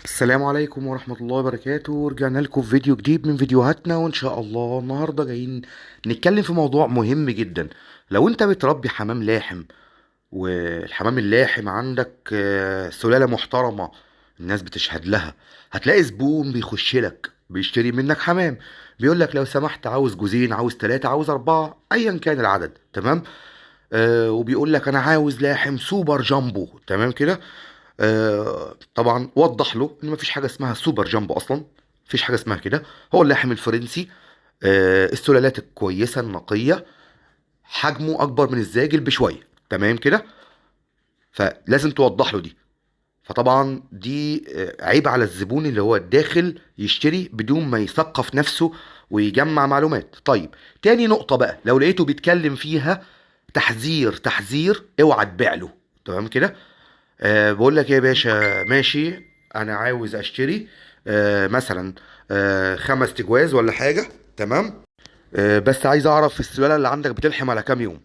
السلام عليكم ورحمة الله وبركاته. رجعنا لكم في فيديو جديد من فيديوهاتنا، وإن شاء الله النهاردة جايين نتكلم في موضوع مهم جدا. لو أنت بتربي حمام لاحم، والحمام اللاحم عندك سلالة محترمة الناس بتشهد لها، هتلاقي زبون بيخش لك بيشتري منك حمام، بيقول لك لو سمحت عاوز جوزين، عاوز ثلاثة، عاوز أربعة، أيا كان العدد. تمام. وبيقول لك أنا عاوز لاحم سوبر جامبو. تمام كده. طبعا وضح له ان مفيش حاجه اسمها سوبر جامبو اصلا، مفيش حاجه اسمها كده. هو اللحم الفرنسي السلالات الكويسه النقيه، حجمه اكبر من الزاجل بشويه. تمام كده. فلازم توضح له دي. فطبعا دي عيب على الزبون اللي هو داخل يشتري بدون ما يثقف نفسه ويجمع معلومات. طيب، تاني نقطة بقى لو لقيته بيتكلم فيها تحذير تحذير، اوعى تبيع له. تمام كده. بقول لك إيه يا باشا، ماشي، انا عاوز اشتري مثلا 5 تجواز ولا حاجه. تمام. بس عايز اعرف السلاله اللي عندك بتلحم على كام يوم.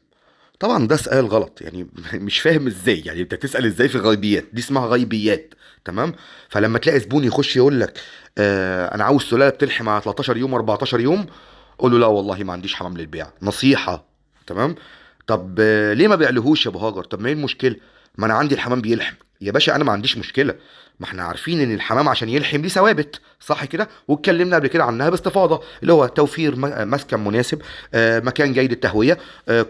طبعا ده سؤال غلط يعني. مش فاهم ازاي يعني انت تسال ازاي في غيبيات، دي اسمها غيبيات. تمام. فلما تلاقي زبون يخش يقول لك انا عاوز سلاله بتلحم على 13 يوم 14 يوم، قول له لا والله ما عنديش حمام للبيع، نصيحه. تمام. طب ليه ما بيعلهوش يا ابو هاجر؟ طب ما ايه المشكله؟ ما انا عندي الحمام بيلحم يا باشا، انا ما عنديش مشكله. ما احنا عارفين ان الحمام عشان يلحم ليه ثوابت، صح كده؟ واتكلمنا قبل كده عنها باستفاضه، اللي هو توفير مسكن مناسب، مكان جيد التهويه،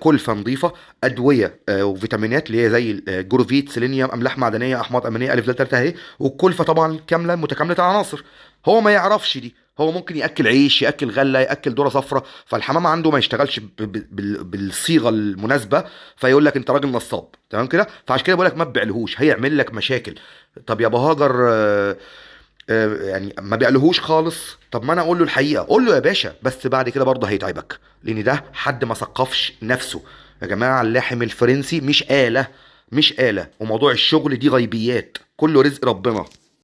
كلفه نظيفه، ادويه وفيتامينات اللي هي زي الجروفيت، سيلينيوم، املاح معدنيه، احماض امينيه، الف دلتا اهي، والكلفه طبعا كامله متكامله العناصر. هو ما يعرفش دي، هو ممكن ياكل عيش، ياكل غله، ياكل ذره صفراء، فالحمام عنده ما يشتغلش بالصيغه المناسبه، فيقول لك انت راجل نصاب. تمام كده. فعشان كده بقول لك ما تبيعلهوش، هيعمل لك مشاكل. طب يا ابو هاجر يعني ما بيعلهوش خالص. طب ما انا اقول له الحقيقه، قول له يا باشا، بس بعد كده برضه هيتعبك، لان ده حد ما ثقفش نفسه. يا جماعه اللحم الفرنسي مش آلة، مش آلة، وموضوع الشغل دي غيبيات، كله رزق ربنا.